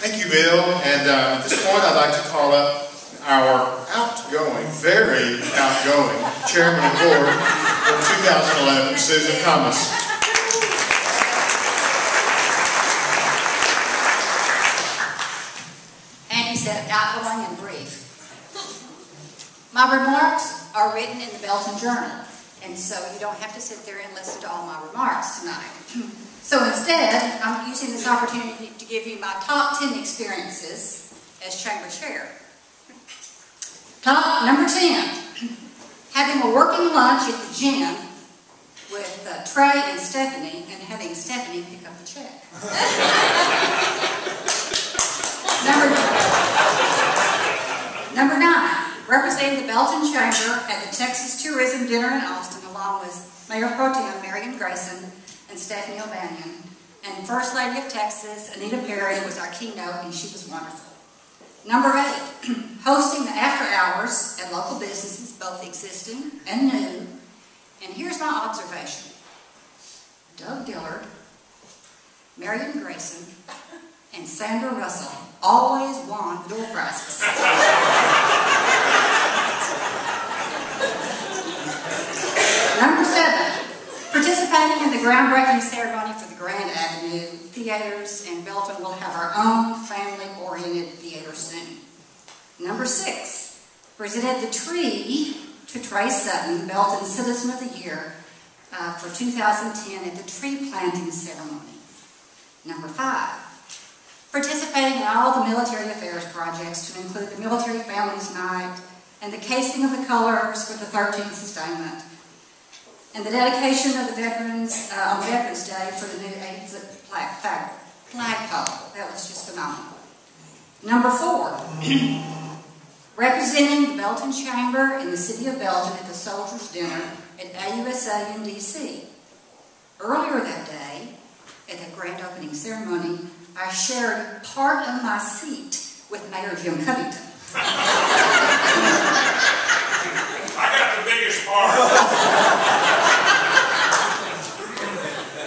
Thank you, Bill. And at this point, I'd like to call up our outgoing, very outgoing Chairman of the Board for 2011, Susan Thomas. And he said, outgoing and brief. My remarks are written in the Belton Journal, and so you don't have to sit there and listen to all my remarks tonight. So instead, I'm using this opportunity to give you my top 10 experiences as Chamber Chair. Number 10, having a working lunch at the gym with Trey and Stephanie, and having Stephanie pick up the check. Number 9, representing the Belton Chamber at the Texas Tourism Dinner in Austin, along with Mayor Pro Tem Marion Grayson and Stephanie O'Banion, and First Lady of Texas, Anita Perry, was our keynote, and she was wonderful. Number 8, hosting the after hours at local businesses, both existing and new. And here's my observation. Doug Dillard, Marion Grayson, and Sandra Russell always won the door prizes. Number 7, participating in the groundbreaking ceremony for the Grand Avenue Theaters, and Belton will have our own family-oriented theater soon. Number 6, presented the tree to Trey Sutton, Belton Citizen of the Year, for 2010 at the tree planting ceremony. Number 5, participating in all the military affairs projects to include the Military Families Night and the casing of the colors for the 13th sustainment, and the dedication of the veterans on Veterans Day for the new 8th flagpole. That was just phenomenal. Number 4, representing the Belton Chamber in the city of Belton at the Soldiers' Dinner at AUSA in D.C. Earlier that day, at the grand opening ceremony, I shared part of my seat with Mayor Jim Covington. I got the biggest part.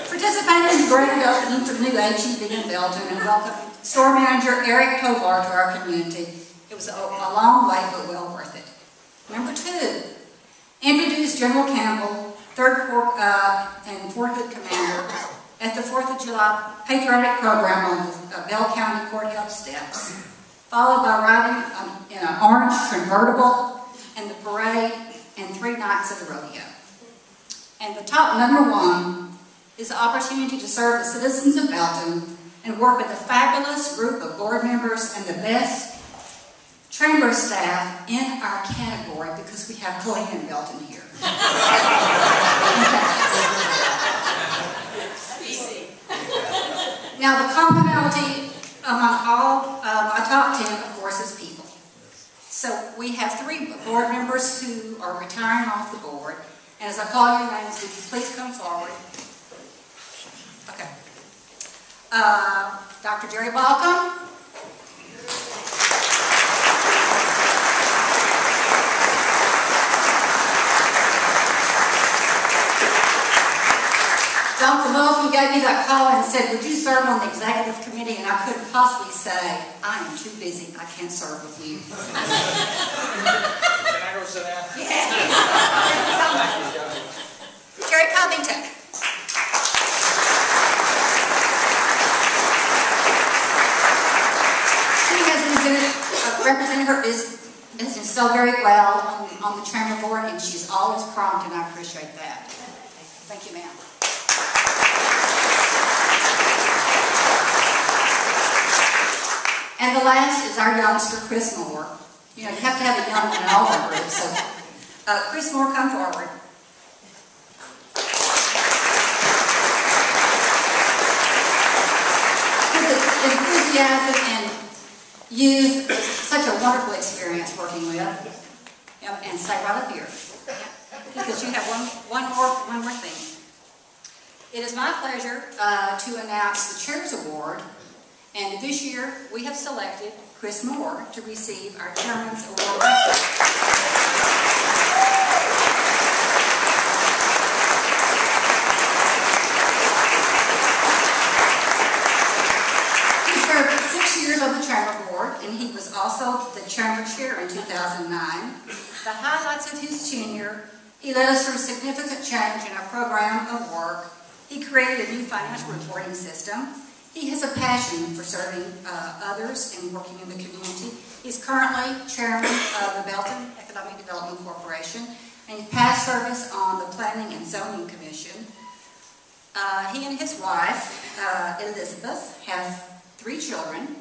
Participating in the grand opening for the new H-E-B in Belton and welcoming store manager Eric Tovar to our community. It was a long wait, but well worth it. Number 2, introduced General Campbell, 3rd Corps and 4th Hood Commander, at the 4th of July patriotic program on the Bell County Courthouse steps, followed by riding in an orange convertible and the parade and 3 nights of the rodeo. And the top number 1 is the opportunity to serve the citizens of Belton and work with a fabulous group of board members and the best chamber staff in our category, because we have Colleen and Belton here. Easy. Now, the commonality among all my top 10, of course, is people. So we have 3 board members who are retiring off the board. And as I call your names, would you please come forward? Okay. Dr. Jerry Balcom. Dr. Mulvey gave me that call and said, would you serve on the executive committee? And I couldn't possibly say, I am too busy, I can't serve with you. Can I go sit down? Yeah. Jerry Covington. She has represented her business so very well on the chamber board, and she's always prompt, and I appreciate that. Thank you, ma'am. And the last is our youngster, Chris Moore. You know, you have to have a young one in all our groups. So, Chris Moore, come forward. His enthusiasm and youth, such a wonderful experience working with. And stay right up here, because you have one more thing. It is my pleasure to announce the Chair's Award. And this year, we have selected Chris Moore to receive our Chairman's Award. He served 6 years on and he was also the chamber chair in 2009. The highlights of his tenure: he led us through significant change in our program of work. He created a new financial reporting system. He has a passion for serving others and working in the community. He's currently chairman of the Belton Economic Development Corporation, and past service on the Planning and Zoning Commission. He and his wife, Elizabeth, have 3 children,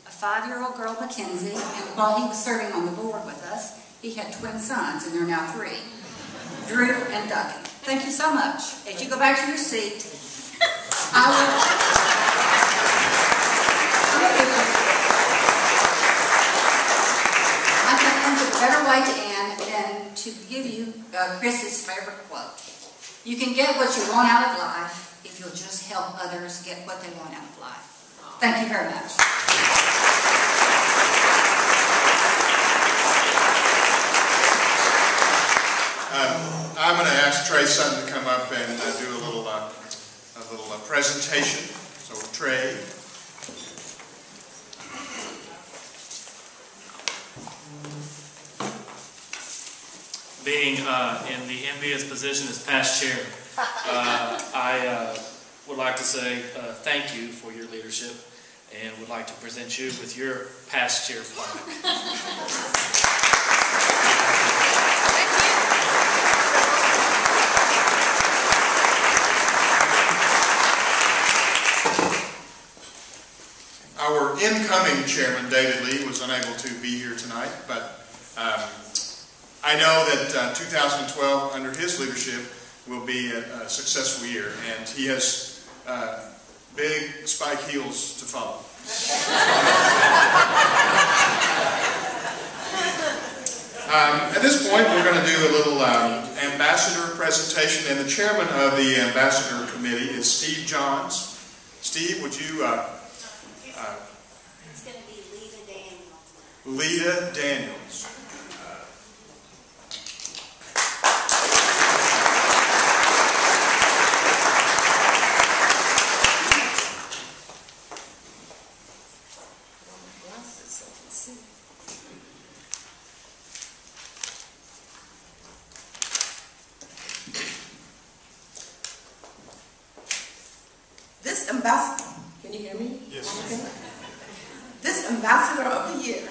a 5-year-old girl, Mackenzie, and while he was serving on the board with us, he had twin sons, and they're now 3, Drew and Duncan. Thank you so much. As you go back to your seat, I can think of a better way to end than to give you Chris's favorite quote. You can get what you want out of life if you'll just help others get what they want out of life. Thank you very much. I'm going to ask Trey Sutton to come up and do a little presentation. So, Trey. Being in the envious position as past chair, I would like to say thank you for your leadership and would like to present you with your past chair plaque. Our incoming chairman, David Lee, was unable to be here tonight, but I know that 2012, under his leadership, will be a successful year, and he has big spike heels to follow. At this point, we're going to do a little ambassador presentation, and the chairman of the ambassador committee is Steve Johns. Steve, would you... It's going to be Lita Daniels. Lita Daniels. This ambassador, can you hear me? Yes. Okay. This ambassador of the year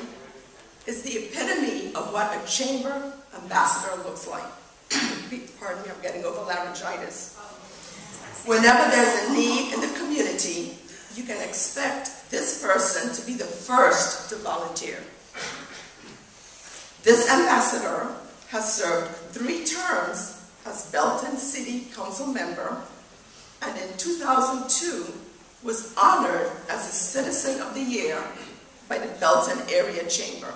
is the epitome of what a chamber ambassador looks like. Pardon me, I'm getting over laryngitis. Whenever there's a need in the community, you can expect this person to be the first to volunteer. This ambassador has served 3 terms as Belton City Council member, and in 2002 was honored as a Citizen of the Year by the Belton Area Chamber.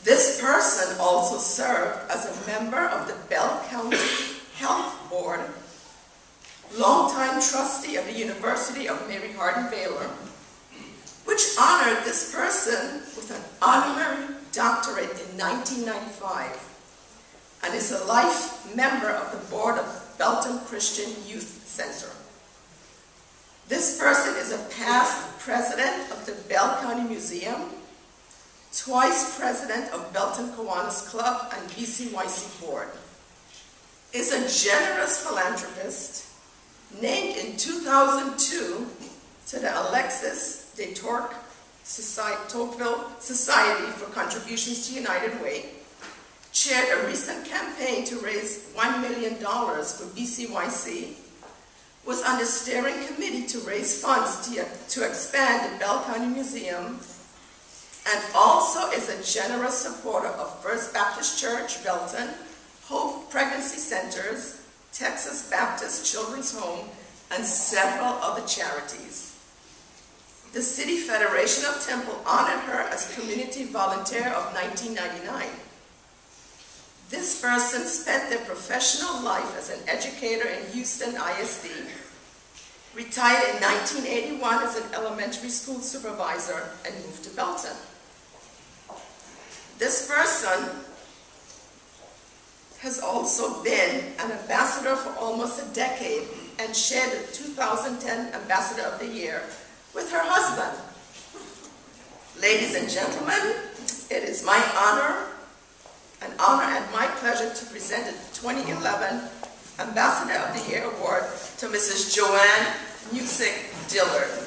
This person also served as a member of the Bell County Health Board, longtime trustee of the University of Mary Hardin Baylor, which honored this person with an honorary doctorate in 1995, and is a life member of the board of Belton Christian Youth Center. This person is a past president of the Bell County Museum, twice president of Belton Kiwanis Club and BCYC board, is a generous philanthropist, named in 2002 to the Alexis de Tocqueville Society for contributions to United Way, chaired a recent campaign to raise $1 million for BCYC, was on the steering committee to raise funds to expand the Bell County Museum, and also is a generous supporter of First Baptist Church, Belton, Hope Pregnancy Centers, Texas Baptist Children's Home, and several other charities. The City Federation of Temple honored her as Community Volunteer of 1999. This person spent their professional life as an educator in Houston ISD, retired in 1981 as an elementary school supervisor, and moved to Belton. This person has also been an ambassador for almost a decade and shared the 2010 Ambassador of the Year with her husband. Ladies and gentlemen, it is my honor and my pleasure to present the 2011 Ambassador of the Year Award to Mrs. Joanne Musick Dillard.